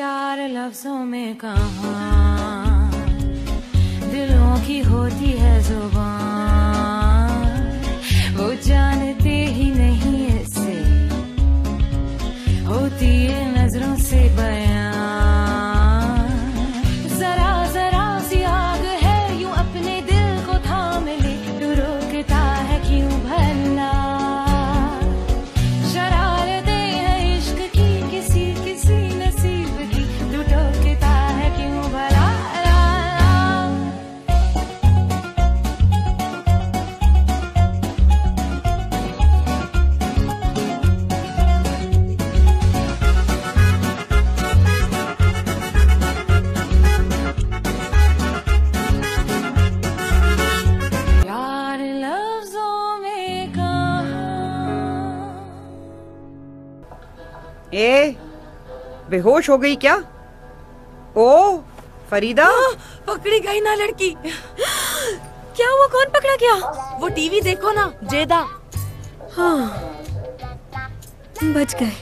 यार लफ्जों में कहाँ दिलों की होती है जुबान, वो जानते ही नहीं इससे होती है नजरों से बयां। जरा जरा सी आग है यूं अपने दिल को थाम ले, तू रोकता है क्यों भला? ए, बेहोश हो गई क्या? ओ फरीदा, पकड़ी गई ना लड़की। क्या हुआ? कौन पकड़ा गया? वो टीवी देखो ना, जेदा। हाँ, बच गए।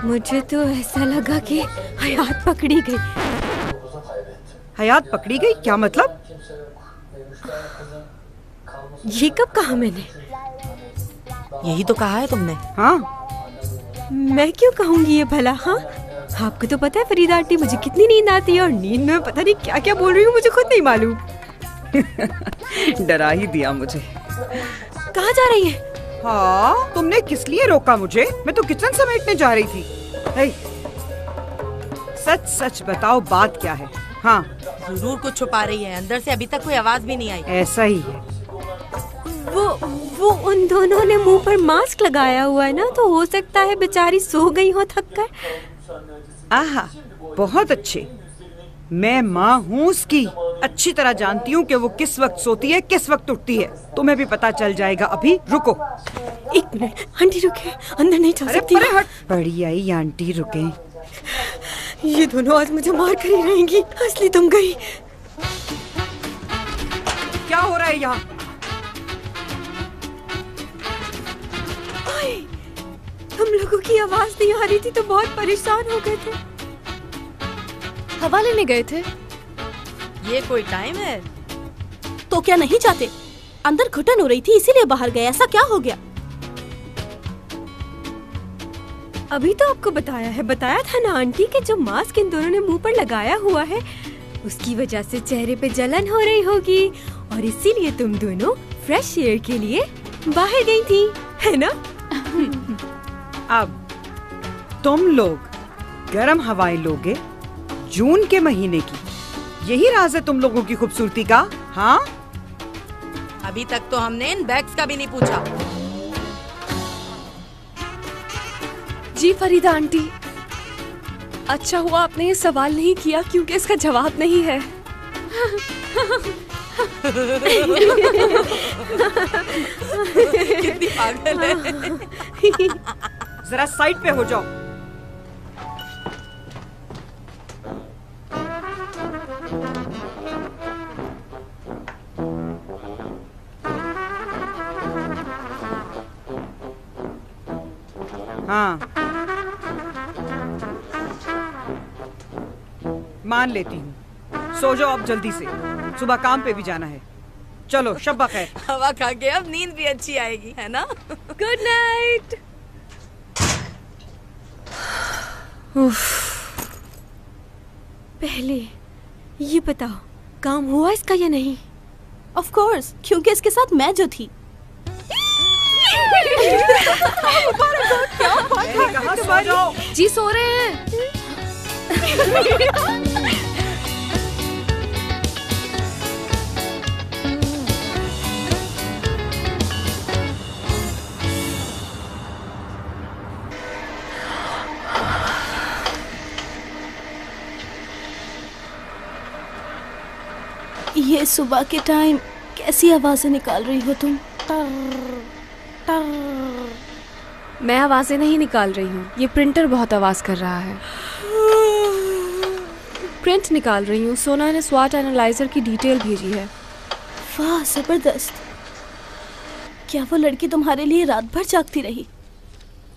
मुझे तो ऐसा लगा कि हयात पकड़ी गई। हयात पकड़ी गई? क्या मतलब? ये कब कहा मैंने? यही तो कहा है तुमने। हाँ, मैं क्यों कहूँगी ये भला? हाँ, आपको तो पता है फरीदा आंटी मुझे कितनी नींद आती है, और नींद में पता नहीं क्या क्या बोल रही हूँ, मुझे खुद नहीं मालूम। डरा ही दिया मुझे। कहाँ जा रही है? हाँ, तुमने किस लिए रोका मुझे? मैं तो किचन समेटने जा रही थी। हे, सच सच बताओ, बात क्या है? हाँ, जरूर कुछ छुपा रही है। अंदर से अभी तक कोई आवाज भी नहीं आई। ऐसा ही है। वो उन दोनों ने मुंह पर मास्क लगाया हुआ है ना, तो हो सकता है बेचारी सो गई हो थक कर। आहा, बहुत अच्छे। मैं माँ हूँ उसकी, अच्छी तरह जानती हूँ कि वो किस वक्त सोती है, किस वक्त उठती है। तुम्हें भी पता चल जाएगा। अभी रुको। एक मिनट, आंटी रुके, अंदर नहीं जा सकती। अरे हट। बड़ी आई आंटी, रुके। ये दोनों आज मुझे मार कर ही रहेंगी, असली तुम गई। क्या हो रहा है यहाँ? हम लोगों की आवाज नहीं आ रही थी तो बहुत परेशान हो गए थे। हवा लेने गए थे। ये कोई टाइम है? तो क्या नहीं चाहते? अंदर घुटन हो रही थी इसीलिए बाहर गए। ऐसा क्या हो गया? अभी तो आपको बताया था ना आंटी कि जो मास्क इन दोनों ने मुंह पर लगाया हुआ है उसकी वजह से चेहरे पे जलन हो रही होगी, और इसीलिए तुम दोनों फ्रेश एयर के लिए बाहर गई थी, है ना? अब तुम लोग गर्म हवाएं लोगे जून के महीने की, यही राज है तुम लोगों की खूबसूरती का। हाँ, अभी तक तो हमने इन बैग्स का भी नहीं पूछा। जी फरीदा आंटी, अच्छा हुआ आपने ये सवाल नहीं किया क्योंकि इसका जवाब नहीं है। कितनी पागल है। जरा साइड पे हो जाओ। हाँ, मान लेती हूँ। सो जाओ अब जल्दी से, सुबह काम पे भी जाना है। चलो शब्बा खैर। हवा खा के अब नींद भी अच्छी आएगी, है ना? Good night. पहले ये बताओ काम हुआ इसका या नहीं? ऑफ कोर्स, क्योंकि इसके साथ मैं जो थी। कहाँ सो जाओ? जी सो रहे हैं। ये सुबह के टाइम कैसी आवाजें निकाल रही हो तुम? मैं आवाजें नहीं निकाल रही हूँ, ये प्रिंटर बहुत आवाज कर रहा है। प्रिंट निकाल रही हूँ। सोना ने स्वॉट एनालाइजर की डिटेल भेजी है। वाह, जबरदस्त। क्या वो लड़की तुम्हारे लिए रात भर जागती रही?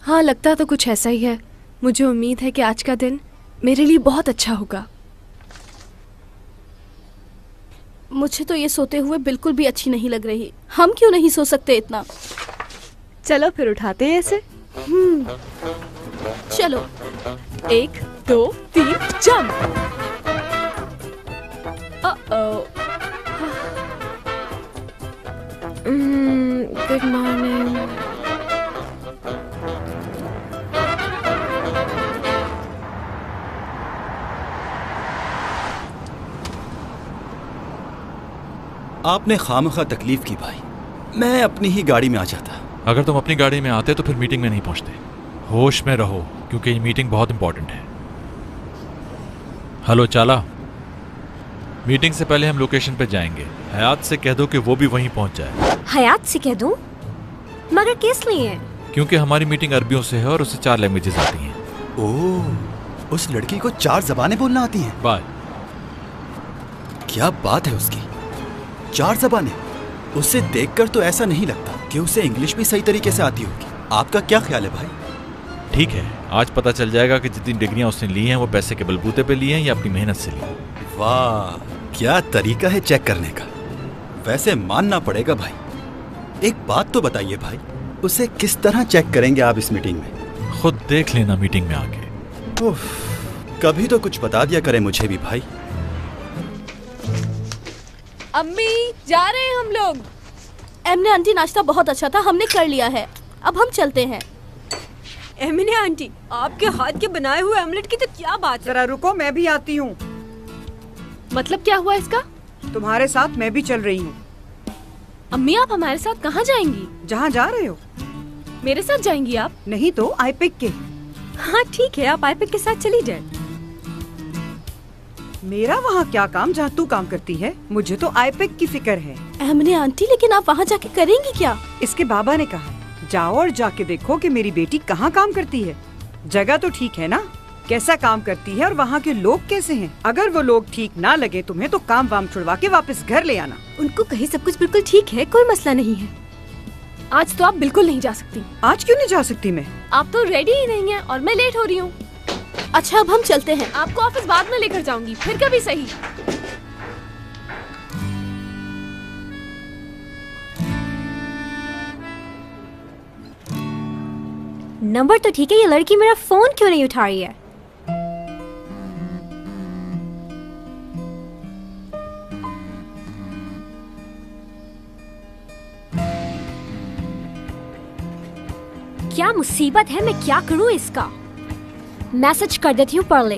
हाँ, लगता तो कुछ ऐसा ही है। मुझे उम्मीद है कि आज का दिन मेरे लिए बहुत अच्छा होगा। मुझे तो ये सोते हुए बिल्कुल भी अच्छी नहीं लग रही। हम क्यों नहीं सो सकते इतना? चलो फिर उठाते हैं इसे। चलो। 1 2 3 जंप। Good morning. आपने खामखा तकलीफ की भाई, मैं अपनी ही गाड़ी में आ जाता। अगर तुम अपनी गाड़ी में आते तो फिर मीटिंग में नहीं पहुंचते। होश में रहो क्योंकि ये मीटिंग बहुत इंपॉर्टेंट है। हेलो चाला, मीटिंग से पहले हम लोकेशन पे जाएंगे। हयात से कह दो कि वो भी वहीं पहुंच जाए। हयात से कह दूं? मगर किस लिए? क्योंकि हमारी मीटिंग अरबियों से है और उसे 4 लैंग्वेजेस आती हैं। ओह, उस लड़की को 4 ज़बानें बोलना आती हैं। बाय। क्या बात है उसकी, 4 ज़बानें। उससे देखकर तो ऐसा नहीं लगता कि उसे इंग्लिश भी सही तरीके से आती होगी। आपका क्या ख्याल है भाई? ठीक है, आज पता चल जाएगा कि जितनी डिग्रियां उसने ली हैं वो पैसे के बलबूते पे ली हैं या अपनी मेहनत से ली। वाह, क्या तरीका है चेक करने का। वैसे मानना पड़ेगा भाई। एक बात तो बताइए भाई, उसे किस तरह चेक करेंगे आप इस मीटिंग में? खुद देख लेना मीटिंग में आके। उफ, कभी तो कुछ बता दिया करे मुझे भी भाई। अम्मी, जा रहे हैं हम लोग। एमने आंटी, नाश्ता बहुत अच्छा था, हमने कर लिया है, अब हम चलते हैं। एमिने आंटी, आपके हाथ के बनाए हुए ऑमलेट की तो क्या बात है। जरा रुको, मैं भी आती हूँ। मतलब क्या हुआ इसका? तुम्हारे साथ मैं भी चल रही हूँ। अम्मी, आप हमारे साथ कहाँ जाएंगी? जहाँ जा रहे हो। मेरे साथ जाएंगी आप? नहीं तो आईपिक के। हाँ ठीक है, आप आईपिक के साथ चली जाए। मेरा वहाँ क्या काम जहाँ तू काम करती है? मुझे तो आईपिक की फिक्र है। एमने आंटी, लेकिन आप वहाँ जाके करेंगी क्या? इसके बाबा ने कहा जाओ और जाके देखो कि मेरी बेटी कहाँ काम करती है। जगह तो ठीक है ना, कैसा काम करती है और वहाँ के लोग कैसे हैं। अगर वो लोग ठीक ना लगे तुम्हें तो काम वाम छुड़वा के वापस घर ले आना। उनको कहीं सब कुछ बिल्कुल ठीक है, कोई मसला नहीं है। आज तो आप बिल्कुल नहीं जा सकती। आज क्यों नहीं जा सकती मैं? आप तो रेडी ही नहीं है और मैं लेट हो रही हूँ। अच्छा, अब हम चलते हैं। आपको ऑफिस बाद में लेकर जाऊंगी, फिर कभी सही। नंबर तो ठीक है, ये लड़की मेरा फोन क्यों नहीं उठा रही है? क्या मुसीबत है, मैं क्या करूं इसका? मैसेज कर देती हूँ, पढ़ ले।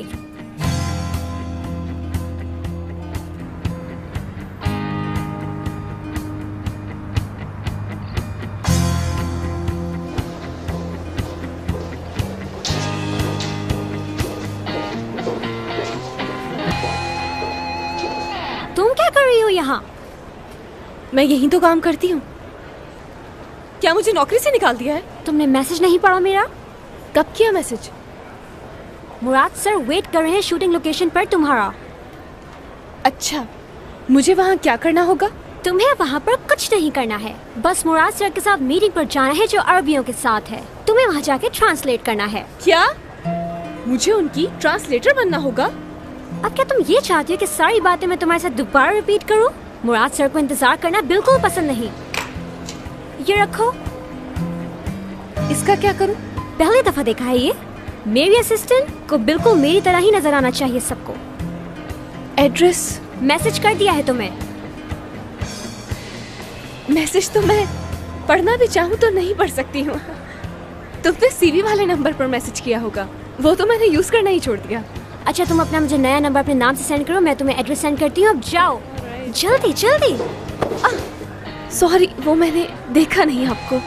तुम क्या कर रही हो यहाँ? मैं यहीं तो काम करती हूँ। क्या मुझे नौकरी से निकाल दिया है? तुमने मैसेज नहीं पढ़ा मेरा? कब किया मैसेज? मुराद सर वेट कर रहे हैं शूटिंग लोकेशन पर तुम्हारा। अच्छा, मुझे वहाँ क्या करना होगा? तुम्हें वहाँ पर कुछ नहीं करना है, बस मुराद सर के साथ मीटिंग पर जाना है जो अरबियों के साथ है। तुम्हें वहाँ जाके ट्रांसलेट करना है। क्या मुझे उनकी ट्रांसलेटर बनना होगा? अब क्या तुम ये चाहती हो कि सारी बातें मैं तुम्हारे साथ दोबारा रिपीट करूँ? मुराद सर को इंतजार करना बिल्कुल पसंद नहीं। ये रखो। इसका क्या करूँ? पहली दफा देखा है ये। मेरी असिस्टेंट को बिल्कुल मेरी तरह ही नजर आना चाहिए सबको। एड्रेस मैसेज कर दिया है तुम्हें। मैसेज तो मैं पढ़ना भी चाहूँ तो नहीं पढ़ सकती हूँ। तुमने सीवी वाले नंबर पर मैसेज किया होगा, वो तो मैंने यूज करना ही छोड़ दिया। अच्छा, तुम अपना मुझे नया नंबर अपने नाम से सेंड करो, मैं तुम्हें एड्रेस सेंड करती हूँ। अब जाओ जल्दी जल्दी। सॉरी, वो मैंने देखा नहीं आपको।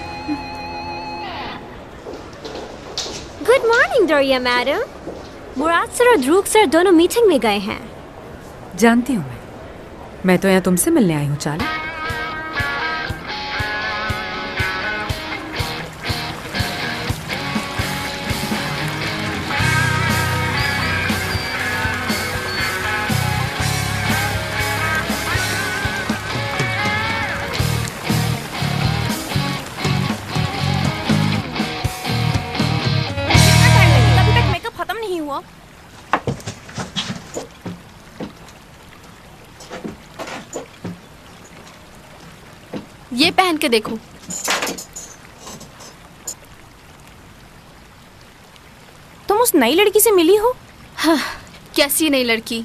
गुड मॉर्निंग दरिया मैडम। मुराद सर और ध्रुव सर दोनों मीटिंग में गए हैं। जानती हूँ मैं तो यहाँ तुमसे मिलने आई हूँ चाला। अभी तक मेकअप खत्म नहीं हुआ। ये पहन के देखो। तुम उस नई लड़की से मिली हो? हाँ, कैसी नई लड़की?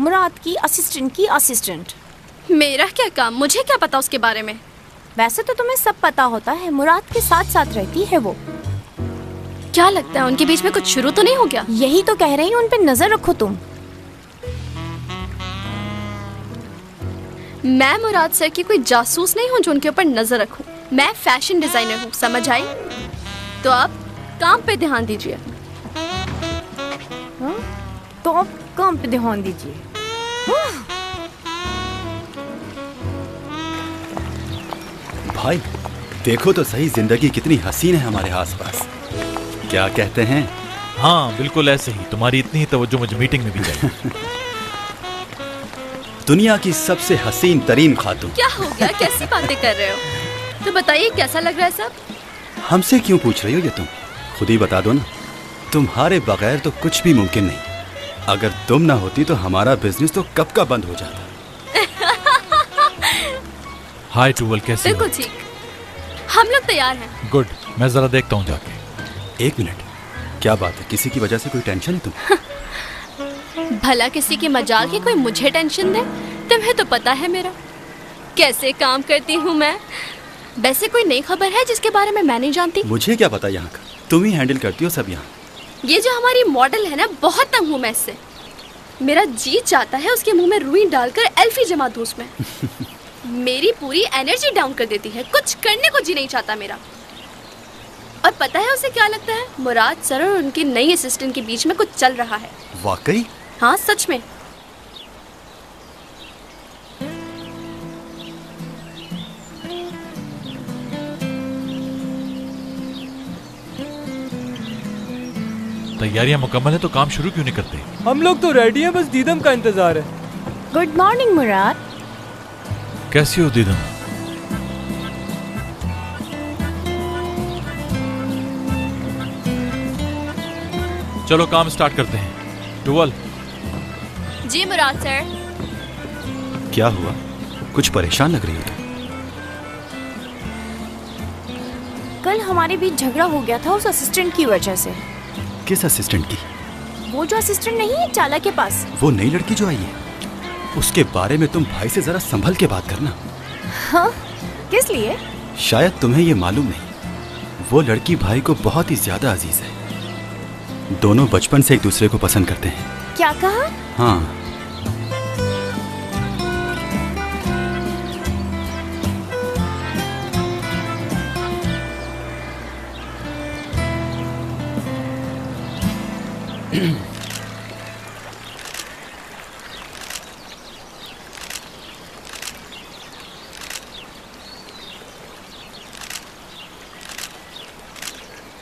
मुराद की असिस्टेंट की असिस्टेंट। मेरा क्या काम, मुझे क्या पता उसके बारे में। वैसे तो तुम्हें सब पता होता है, मुराद के साथ साथ रहती है वो। क्या लगता है उनके बीच में कुछ शुरू तो नहीं हो गया? यही तो कह रही हूँ, उन पे नजर रखो तुम। मैं मुराद सर की कोई जासूस नहीं हूँ जो उनके ऊपर नजर रखूं। मैं फैशन डिजाइनर हूँ, समझ आई? तो आप काम पे ध्यान दीजिए। तो आप काम पे ध्यान दीजिए। भाई देखो तो सही, जिंदगी कितनी हसीन है हमारे आसपास। क्या कहते हैं? हाँ बिल्कुल ऐसे ही। तुम्हारी इतनी ही तवज्जो मुझे मीटिंग में भी चाहिए। दुनिया की सबसे हसीन तरीन खातून। क्या हो गया, कैसी बातें कर रहे हो? तो बताइए कैसा लग रहा है सब? हमसे क्यों पूछ रही हो ये तुम? खुद ही बता दो ना। तुम्हारे बगैर तो कुछ भी मुमकिन नहीं। अगर तुम ना होती तो हमारा बिजनेस तो कब का बंद हो जाता। हाय टूवल, कैसे हो? बिल्कुल ठीक, हम लोग तैयार हैं। गुड, मैं जरा देखता हूँ जाके। एक मिनट, क्या बात है? किसी की वजह से कोई टेंशन है तुम? भला किसी की मजाल की कोई मुझे टेंशन दे? तुम्हें तो पता है मेरा कैसे काम करती हूँ मैं। वैसे कोई नई खबर है जिसके बारे में मैं नहीं जानती? मुझे क्या पता, यहाँ का तुम ही हैंडल करती हो सब। यहाँ ये जो हमारी मॉडल है ना, बहुत तंग हूँ मैं इससे। मेरा जी चाहता है उसके मुंह में रुई डालकर एल्फी जमा दूं उसमें। मेरी पूरी एनर्जी डाउन कर देती है, कुछ करने को जी नहीं चाहता मेरा। और पता है उसे क्या लगता है? मुराद सर और उनकी नई असिस्टेंट के बीच में कुछ चल रहा है। वाकई? हाँ सच में। तैयारियां मुकम्मल है तो काम शुरू क्यों नहीं करते? हम लोग तो रेडी है, बस दीदम का इंतजार है। गुड मॉर्निंग मुराद। कैसी हो दीदम? चलो काम स्टार्ट करते हैं। टूवल। जी मुराद सर। क्या हुआ? कुछ परेशान लग रही हो तुम। कल हमारे बीच झगड़ा हो गया था उस असिस्टेंट की वजह से। किस असिस्टेंट की? वो जो असिस्टेंट नहीं है चाला के पास, वो नई लड़की जो आई है, उसके बारे में तुम भाई से जरा संभल के बात करना। हाँ? किस लिए? शायद तुम्हें ये मालूम नहीं, वो लड़की भाई को बहुत ही ज्यादा अजीज है। दोनों बचपन से एक दूसरे को पसंद करते हैं। क्या कहा? हाँ।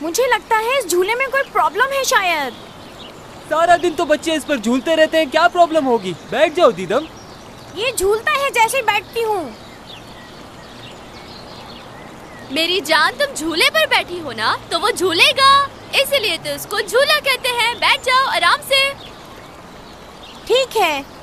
मुझे लगता है इस झूले में कोई प्रॉब्लम है शायद। सारा दिन तो बच्चे इस पर झूलते रहते हैं, क्या प्रॉब्लम होगी? बैठ जाओ दीदम। ये झूलता है जैसे बैठती हूँ। मेरी जान, तुम झूले पर बैठी हो ना, तो वो झूलेगा, इसलिए तो उसको झूला कहते हैं। बैठ जाओ आराम से। ठीक है।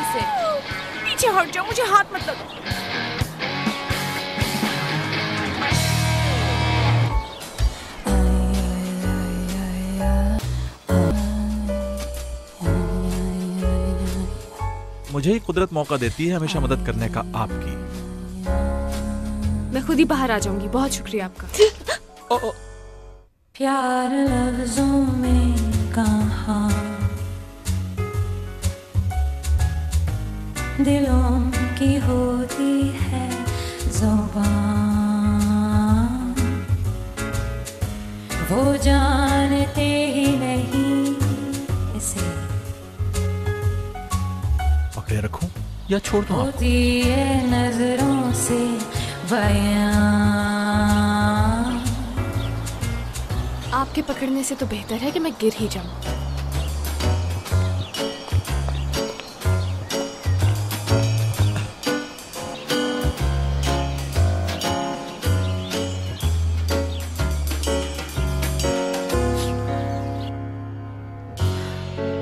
से। पीछे हट जाओ, मुझे हाथ मत लगाओ। मुझे ही कुदरत मौका देती है हमेशा मदद करने का आपकी। मैं खुद ही बाहर आ जाऊंगी। बहुत शुक्रिया आपका। प्यार लफ्जों में कहाँ, दिलों की होती है ज़ुबान, वो जानते ही नहीं इसे। पकड़े रखूं या छोड़ दूं? होती है नजरों से बयां। आपके पकड़ने से तो बेहतर है कि मैं गिर ही जाऊं।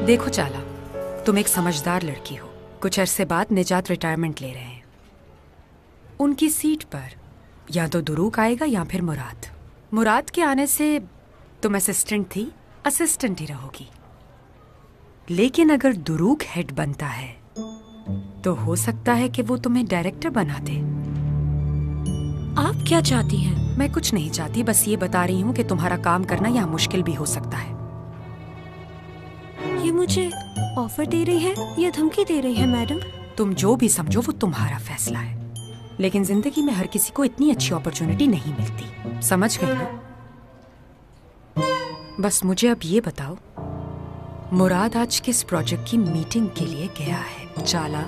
देखो चाला, तुम एक समझदार लड़की हो। कुछ अरसे बाद निजात रिटायरमेंट ले रहे हैं। उनकी सीट पर या तो दुरूक आएगा या फिर मुराद। मुराद के आने से तुम असिस्टेंट थी, असिस्टेंट ही रहोगी। लेकिन अगर दुरूक हेड बनता है तो हो सकता है कि वो तुम्हें डायरेक्टर बना दे। आप क्या चाहती हैं? मैं कुछ नहीं चाहती, बस ये बता रही हूँ कि तुम्हारा काम करना यहाँ मुश्किल भी हो सकता है। ये मुझे ऑफर दे रही है या धमकी दे रही है मैडम? तुम जो भी समझो वो तुम्हारा फैसला है, लेकिन जिंदगी में हर किसी को इतनी अच्छी अपॉर्चुनिटी नहीं मिलती। समझ गई ना? बस मुझे अब ये बताओ, मुराद आज किस प्रोजेक्ट की मीटिंग के लिए गया है? चाला,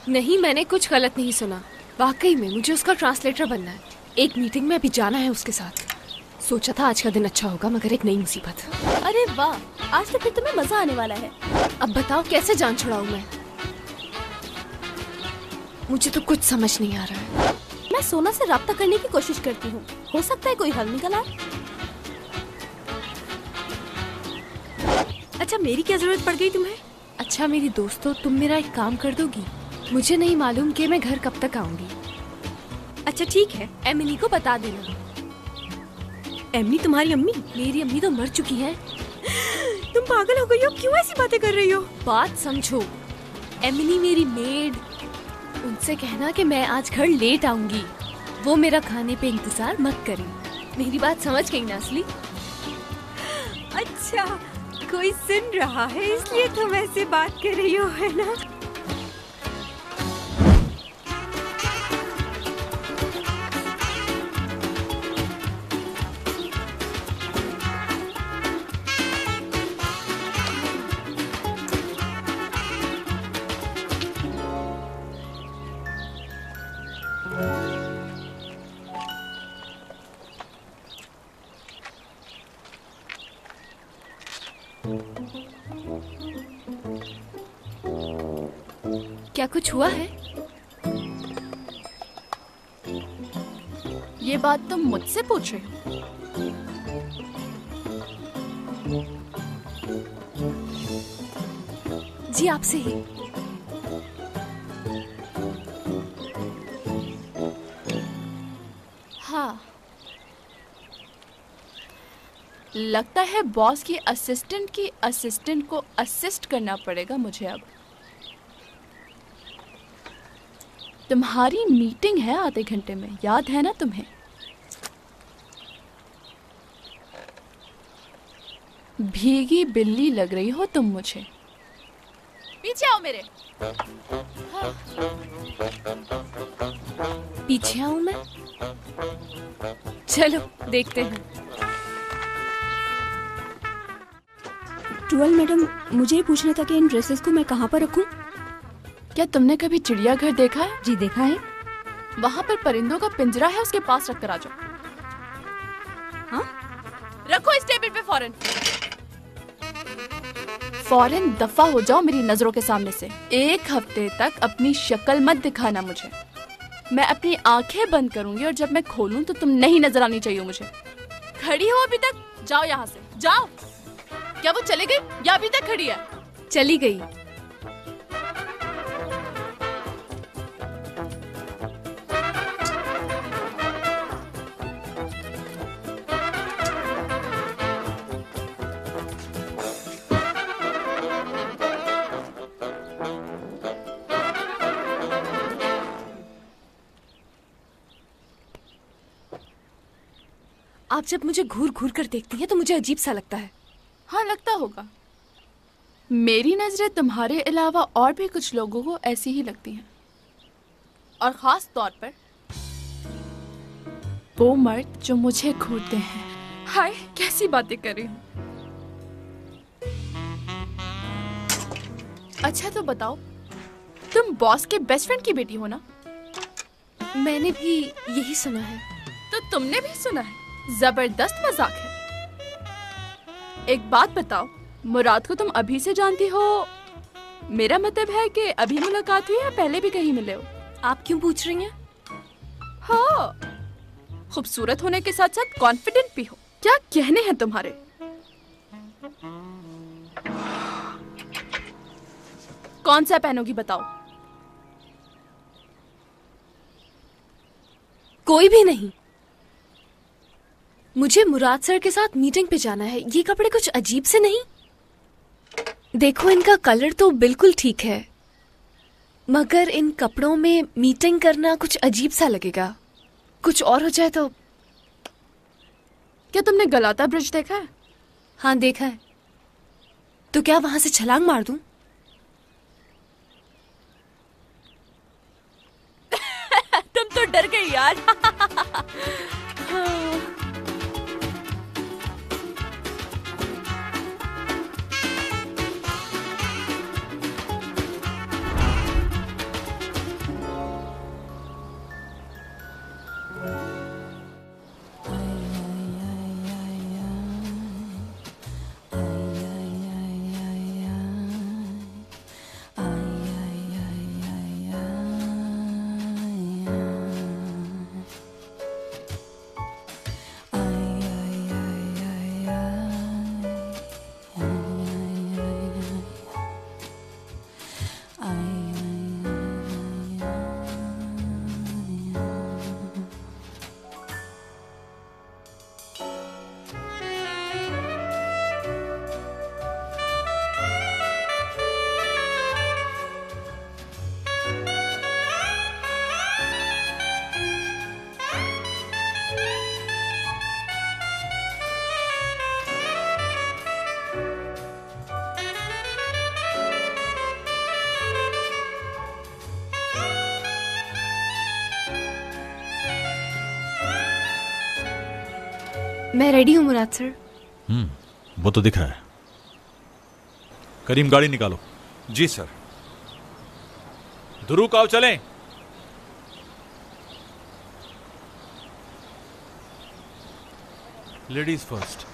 नहीं, मैंने कुछ गलत नहीं सुना। वाकई में मुझे उसका ट्रांसलेटर बनना है। एक मीटिंग में अभी जाना है उसके साथ। सोचा था आज का दिन अच्छा होगा, मगर एक नई मुसीबत। अरे वाह, आज तो फिर तुम्हें मजा आने वाला है। अब बताओ कैसे जान छुड़ाऊं मैं? मुझे तो कुछ समझ नहीं आ रहा है। मैं सोना से राब्ता करने की कोशिश करती हूँ, हो सकता है कोई हल निकल आए। अच्छा, मेरी क्या जरूरत पड़ गई तुम्हें? अच्छा मेरी दोस्तों, तुम मेरा एक काम कर दोगी? मुझे नहीं मालूम कि मैं घर कब तक आऊंगी। अच्छा ठीक है, एमिनी को बता देना। एमिनी तुम्हारी अम्मी? मेरी अम्मी तो मर चुकी है। तुम पागल हो गई हो? क्यों ऐसी बातें कर रही हो? बात समझो, एमिनी मेरी मेड। उनसे कहना कि मैं आज घर लेट आऊंगी। वो मेरा खाने पे इंतजार मत करें। मेरी बात समझ गई ना असली? अच्छा, कोई सुन रहा है इसलिए तुम ऐसे बात कर रही हो, है ना? क्या कुछ हुआ है? ये बात तुम मुझसे पूछ रहे हो? जी आपसे ही। हाँ, लगता है बॉस की असिस्टेंट को असिस्ट करना पड़ेगा मुझे अब। तुम्हारी मीटिंग है आधे घंटे में, याद है ना तुम्हें? भीगी बिल्ली लग रही हो तुम मुझे। पीछे आओ मेरे। हाँ। पीछे आऊं मैं? चलो देखते हैं। ट्वेल मैडम, मुझे ये पूछना था कि इन ड्रेसेस को मैं कहाँ पर रखूं? क्या तुमने कभी चिड़ियाघर देखा है? जी देखा है। वहाँ पर परिंदों का पिंजरा है, उसके पास रख कर आ जाओ। हाँ? रखो इस टेबल पे फौरन। फौरन दफा हो जाओ मेरी नजरों के सामने से। 1 हफ्ते तक अपनी शक्ल मत दिखाना मुझे। मैं अपनी आंखें बंद करूंगी और जब मैं खोलूं तो तुम नहीं नजर आनी चाहिए मुझे। खड़ी हो अभी तक? जाओ यहाँ से, जाओ। क्या वो चली गई या अभी तक खड़ी है? चली गई। आप जब मुझे घूर घूर कर देखती हैं तो मुझे अजीब सा लगता है। हाँ, लगता होगा। मेरी नजरें तुम्हारे अलावा और भी कुछ लोगों को ऐसी ही लगती हैं, और खास तौर पर वो मर्द जो मुझे घूरते हैं। हाय, कैसी बातें कर रही हूँ। अच्छा तो बताओ, तुम बॉस के बेस्ट फ्रेंड की बेटी हो ना? मैंने भी यही सुना है। तो तुमने भी सुना है? जबरदस्त मजाक है। एक बात बताओ, मुराद को तुम अभी से जानती हो? मेरा मतलब है कि अभी मुलाकात हुई या पहले भी कहीं मिले हो? आप क्यों पूछ रही हैं? हाँ, खूबसूरत होने के साथ साथ कॉन्फिडेंट भी हो। क्या कहने हैं तुम्हारे? कौन सा पहनोगी बताओ? कोई भी नहीं। मुझे मुराद सर के साथ मीटिंग पे जाना है। ये कपड़े कुछ अजीब से नहीं? देखो, इनका कलर तो बिल्कुल ठीक है, मगर इन कपड़ों में मीटिंग करना कुछ अजीब सा लगेगा। कुछ और हो जाए तो। क्या तुमने गलाता ब्रिज देखा है? हाँ, देखा है। तो क्या वहां से छलांग मार दूं? तुम तो डर गई यार। मैं रेडी हूँ मुराद सर। वो तो दिख रहा है। करीम, गाड़ी निकालो। जी सर। ध्रुव, आओ चलें। Ladies first.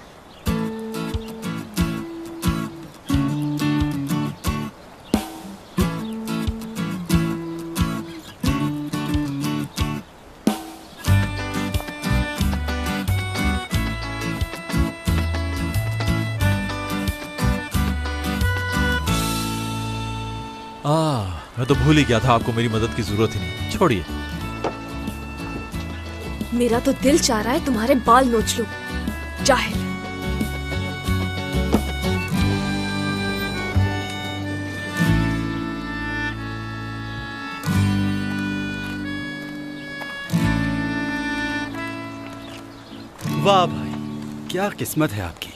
मैं तो भूल ही गया था, आपको मेरी मदद की जरूरत ही नहीं। छोड़िए। मेरा तो दिल चाह रहा है तुम्हारे बाल नोच लूं, जाहिल। वाह भाई, क्या किस्मत है आपकी।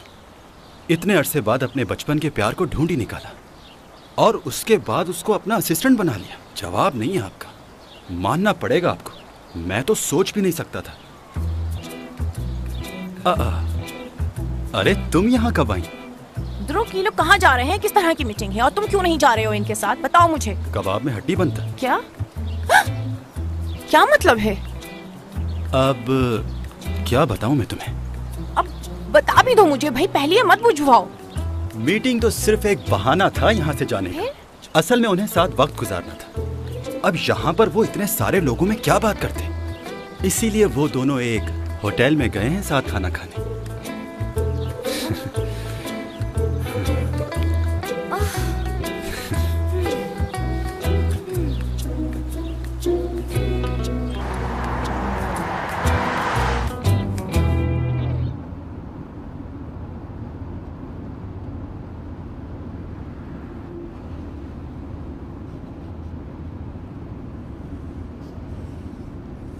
इतने अरसे बाद अपने बचपन के प्यार को ढूंढ ही निकाला, और उसके बाद उसको अपना असिस्टेंट बना लिया। जवाब नहीं है आपका, मानना पड़ेगा आपको। मैं तो सोच भी नहीं सकता था। अरे तुम यहाँ कब आई? ध्रुव, ये लोग कहाँ जा रहे हैं? किस तरह की मीटिंग है और तुम क्यों नहीं जा रहे हो इनके साथ? बताओ मुझे। कबाब में हड्डी बनता। क्या? क्या मतलब है? अब क्या बताऊं मैं तुम्हें? अब बता भी दो मुझे भाई, पहले ये मत बुझवाओ। मीटिंग तो सिर्फ एक बहाना था यहाँ से जाने का। असल में उन्हें साथ वक्त गुजारना था। अब यहाँ पर वो इतने सारे लोगों में क्या बात करते, इसीलिए वो दोनों एक होटल में गए हैं साथ खाना खाने।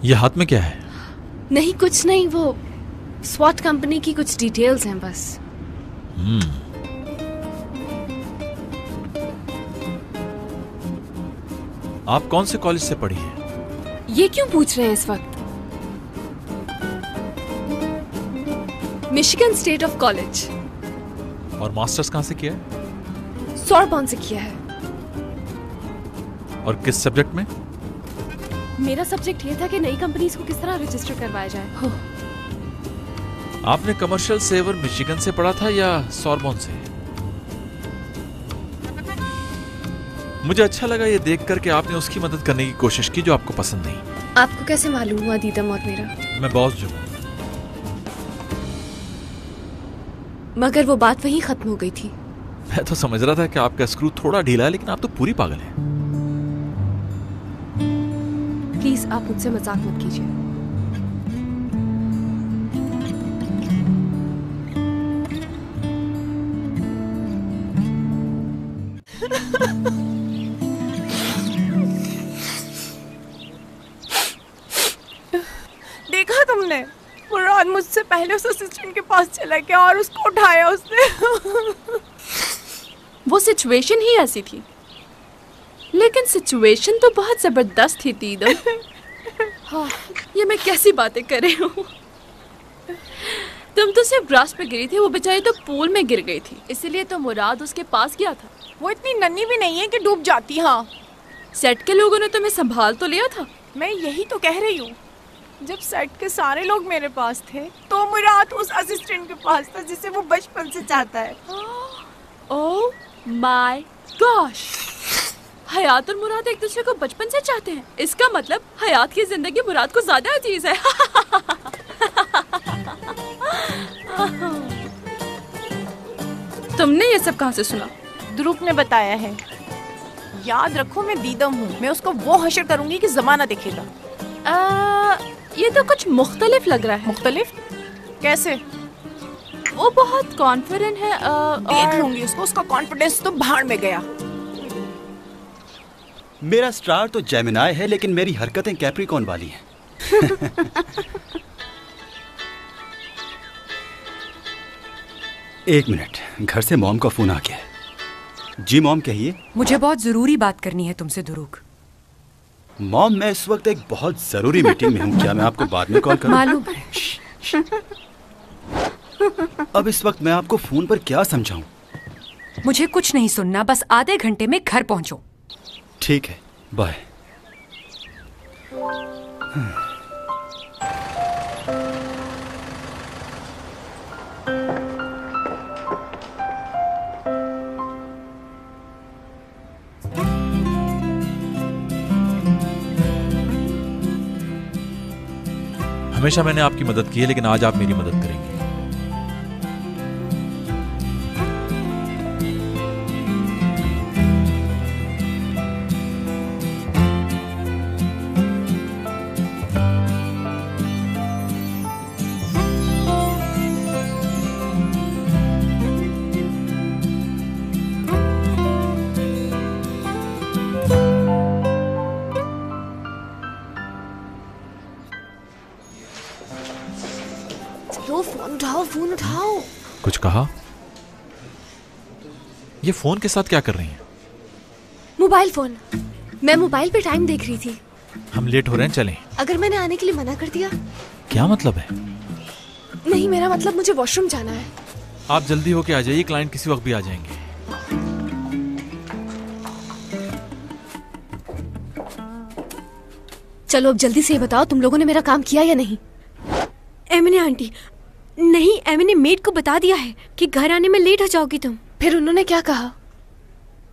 ये हाथ में क्या है? नहीं कुछ नहीं, वो स्वॉट कंपनी की कुछ डिटेल्स हैं बस। आप कौन से कॉलेज से पढ़ी हैं? ये क्यों पूछ रहे हैं इस वक्त? Michigan state of college. और मास्टर्स कहाँ से किया है? सॉर्बोन से किया है। और किस सब्जेक्ट में? मेरा सब्जेक्ट ये था कि नई कंपनीज को किस तरह रजिस्टर करवाया जाए। आपने कमर्शियल सेवर मिशिगन से पढ़ा था या सॉर्बोन से? मुझे अच्छा लगा ये देखकर कि आपने उसकी मदद करने की कोशिश की जो आपको पसंद नहीं। आपको कैसे मालूम हुआ दीदम और मेरा? मैं बॉस जो हूं। मगर वो बात वहीं खत्म हो गई थी। मैं तो समझ रहा था कि आपका स्क्रू थोड़ा ढीला है, लेकिन आप तो पूरी पागल हैं। प्लीज आप मुझसे मजाक मत कीजिए। देखा तुमने, मुराद मुझसे पहले उस असिस्टेंट के पास चला गया और उसको उठाया उसने। वो सिचुएशन ही ऐसी थी, लेकिन सिचुएशन तो बहुत जबरदस्त थी दीदम। हाँ, ये मैं कैसी बातें कर रही हूँ। तुम तो सिर्फ ग्रास पे गिरी थी, वो बेचारी तो पूल में गिर गई थी, इसीलिए तो मुराद उसके पास गया था। वो इतनी नन्ही भी नहीं है कि डूब जाती। हाँ, सेट के लोगों ने तुम्हें संभाल तो लिया था। मैं यही तो कह रही हूँ, जब सेट के सारे लोग मेरे पास थे तो मुराद उस असिस्टेंट के पास था जिसे वो बचपन से चाहता है। ओह माय गॉश, हयात और मुराद एक दूसरे को बचपन से चाहते हैं। इसका मतलब हयात की जिंदगी मुराद को ज्यादा अजीज है। तुमने ये सब कहाँ से सुना? ध्रुव ने बताया है। याद रखो, मैं दीदम हूँ, मैं उसको वो हशर करूंगी कि जमाना देखेगा। ये तो कुछ मुख्तलिफ लग रहा है। मुख्तलिफ कैसे? वो बहुत कॉन्फिडेंट है। देख लूंगी उसको, उसका कॉन्फिडेंस तो भाड़ में गया। मेरा स्टार तो जेमिनाई है, लेकिन मेरी हरकतें कैप्रिकॉर्न वाली हैं। एक मिनट, घर से मॉम का फोन आ गया है। जी मॉम, कहिए। मुझे बहुत जरूरी बात करनी है तुमसे दुरूक। मॉम, मैं इस वक्त एक बहुत जरूरी मीटिंग में हूँ, क्या मैं आपको बाद में कॉल करूँ? मालूम है। अब इस वक्त मैं आपको फोन पर क्या समझाऊं? मुझे कुछ नहीं सुनना, बस आधे घंटे में घर पहुंचो। ठीक है, बाय। हमेशा मैंने आपकी मदद की है, लेकिन आज आप मेरी मदद करेंगे। फोन उठाओ। कुछ कहा? ये फोन के साथ क्या कर रही हैं? Mobile phone. मैं मोबाइल पे टाइम देख रही थी। हम लेट हो रहे हैं, चलें। अगर मैंने आने के लिए मना कर दिया? क्या मतलब है? नहीं, मेरा मतलब मुझे वॉशरूम जाना है। आप जल्दी होके आ जाइए, क्लाइंट किसी वक्त भी आ जाएंगे। चलो अब जल्दी से बताओ, तुम लोगों ने मेरा काम किया या नहीं? एमिने आंटी, नहीं, एमिने मेड को बता दिया है कि घर आने में लेट हो जाओगी तुम। फिर उन्होंने क्या कहा?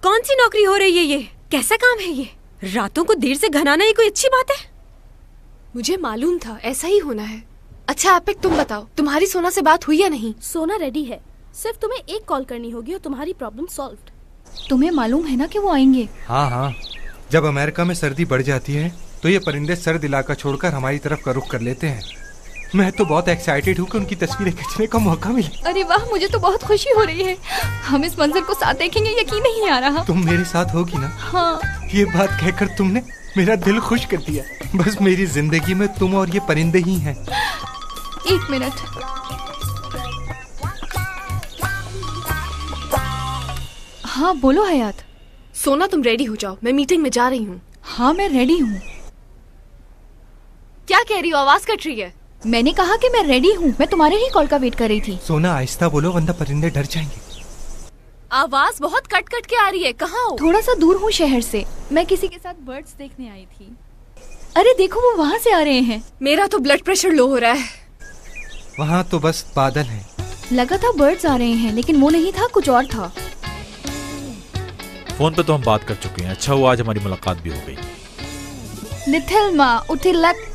कौन सी नौकरी हो रही है ये? कैसा काम है ये? रातों को देर से घर आना ये कोई अच्छी बात है? मुझे मालूम था ऐसा ही होना है। अच्छा आप तुम बताओ, तुम्हारी सोना से बात हुई या नहीं? सोना रेडी है, सिर्फ तुम्हें एक कॉल करनी होगी और तुम्हारी प्रॉब्लम सॉल्व्ड। तुम्हें मालूम है ना कि वो आएंगे? हाँ हाँ, जब अमेरिका में सर्दी बढ़ जाती है तो ये परिंदे सर्द इलाका छोड़कर हमारी तरफ का रुख कर लेते हैं। मैं तो बहुत एक्साइटेड हूँ कि उनकी तस्वीरें खींचने का मौका मिले। अरे वाह, मुझे तो बहुत खुशी हो रही है। हम इस मंजर को साथ देखेंगे, यकीन नहीं आ रहा। तुम मेरे साथ होगी ना? हाँ। ये बात कहकर तुमने मेरा दिल खुश कर दिया। बस मेरी जिंदगी में तुम और ये परिंदे ही हैं। 1 मिनट। हाँ बोलो हयात। सोना तुम रेडी हो जाओ, मैं मीटिंग में जा रही हूँ। हाँ मैं रेडी हूँ। क्या कह रही हो? आवाज कट रही है। मैंने कहा कि मैं रेडी हूँ, मैं तुम्हारे ही कॉल का वेट कर रही थी। सोना आहिस्ता बोलो वरना परिंदे डर जाएंगे। आवाज बहुत कट कट के आ रही है। कहाँ हो? थोड़ा सा दूर हूँ शहर से, मैं किसी के साथ बर्ड्स देखने आई थी। अरे देखो वो वहाँ से आ रहे हैं। मेरा तो ब्लड प्रेशर लो हो रहा है। वहाँ तो बस बादल हैं। लगा था बर्ड्स आ रहे हैं लेकिन वो नहीं था, कुछ और था। फोन पे तो हम बात कर चुके हैं। अच्छा हुआ आज हमारी मुलाकात भी हो गई। Nithelma utilak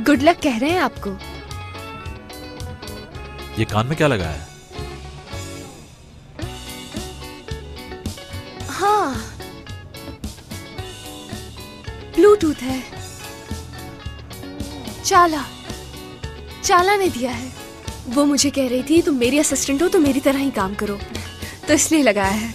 गुड लक कह रहे हैं आपको। ये कान में क्या लगा है? हाँ ब्लूटूथ है। चाला ने दिया है। वो मुझे कह रही थी तुम मेरी असिस्टेंट हो तो मेरी तरह ही काम करो, तो इसलिए लगाया है।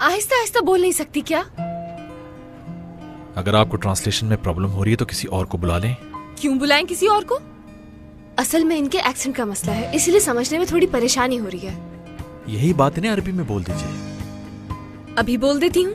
आहिस्ता आहिस्ता बोल नहीं सकती क्या? अगर आपको ट्रांसलेशन में प्रॉब्लम हो रही है तो किसी और को बुला लें। क्यों बुलाएं किसी और को? असल में इनके एक्सेंट का मसला है, इसलिए समझने में थोड़ी परेशानी हो रही है। यही बात इन्हें अरबी में बोल दीजिए। अभी बोल देती हूँ।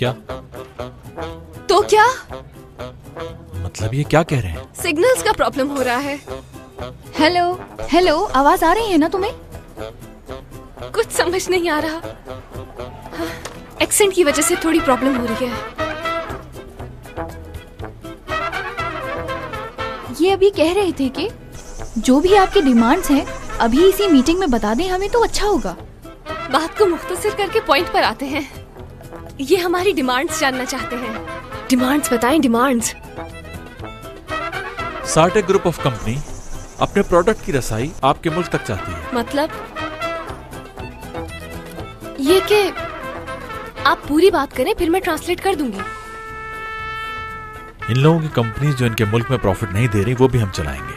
क्या? तो क्या? मतलब ये क्या कह रहे हैं? सिग्नल्स का प्रॉब्लम हो रहा है। हेलो आवाज आ रही है ना तुम्हें? कुछ समझ नहीं आ रहा। एक्सेंट की वजह से थोड़ी प्रॉब्लम हो रही है। ये अभी कह रहे थे कि जो भी आपके डिमांड्स हैं अभी इसी मीटिंग में बता दें हमें तो अच्छा होगा। बात को मुख्तसर करके पॉइंट पर आते हैं। ये हमारी डिमांड्स जानना चाहते हैं। डिमांड्स बताएं, डिमांड्स। सार्टेक ग्रुप ऑफ कंपनी अपने प्रोडक्ट की रसाई आपके मुल्क तक चाहती है। मतलब ये कि आप पूरी बात करें फिर मैं ट्रांसलेट कर दूंगी। इन लोगों की कंपनीज जो इनके मुल्क में प्रॉफिट नहीं दे रही वो भी हम चलाएंगे।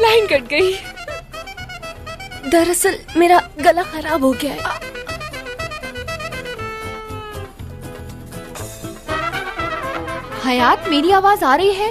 लाइन कट गई। दरअसल मेरा गला खराब हो गया है। हयात मेरी आवाज आ रही है?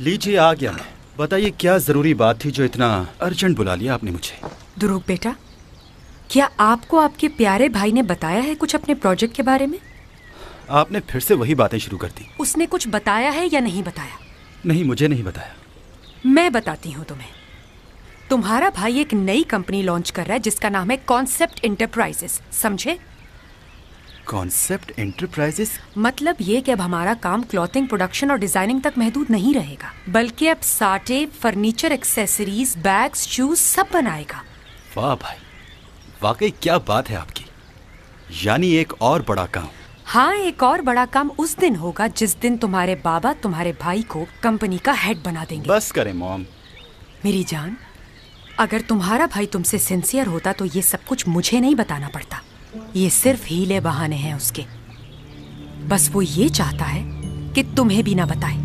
लीजिए आ गया मैं। बताइए क्या जरूरी बात थी जो इतना अर्जेंट बुला लिया आपने मुझे? ध्रुव बेटा, क्या आपको आपके प्यारे भाई ने बताया है कुछ अपने प्रोजेक्ट के बारे में? आपने फिर से वही बातें शुरू कर दी। उसने कुछ बताया है या नहीं बताया? नहीं, मुझे नहीं बताया। मैं बताती हूँ तुम्हें। तुम्हारा भाई एक नई कंपनी लॉन्च कर रहा है जिसका नाम है कॉन्सेप्ट एंटरप्राइजेस। समझे? कॉन्सेप्ट एंटरप्राइजेस मतलब ये कि अब हमारा काम क्लॉथिंग प्रोडक्शन और डिजाइनिंग तक महदूद नहीं रहेगा, बल्कि अब साटे, फर्नीचर, एक्सेसरीज, बैग्स, शूज सब बनाएगा। वाह भाई, वाकई क्या बात है आपकी। यानी एक और बड़ा काम। हाँ, एक और बड़ा काम उस दिन होगा जिस दिन तुम्हारे बाबा तुम्हारे भाई को कंपनी का हेड बना देंगे। बस करें मॉम। मेरी जान, अगर तुम्हारा भाई तुमसे सिंसियर होता तो ये सब कुछ मुझे नहीं बताना पड़ता। ये सिर्फ हीले बहाने हैं उसके। बस वो ये चाहता है कि तुम्हें भी ना बताए।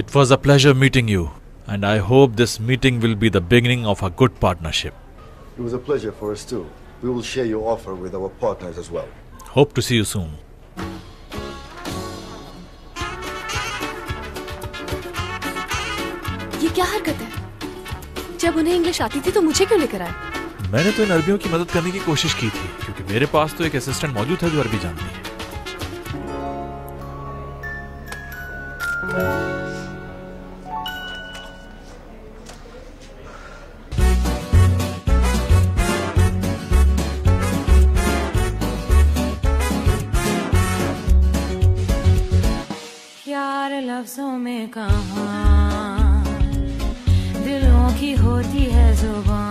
It was a pleasure meeting you, and I hope this meeting will be the beginning of a good partnership. It was a pleasure for us too. We will share your offer with our partners as well. Hope to see you soon. ये क्या हरकत है? जब उन्हें English आती थी तो मुझे क्यों लेकर आए? मैंने तो इन अरबियों की मदद करने की कोशिश की थी, क्योंकि मेरे पास तो एक असिस्टेंट मौजूद है जो अरबी जानती है। प्यार लफ्जों में कहाँ, दिलों की होती है जुबान।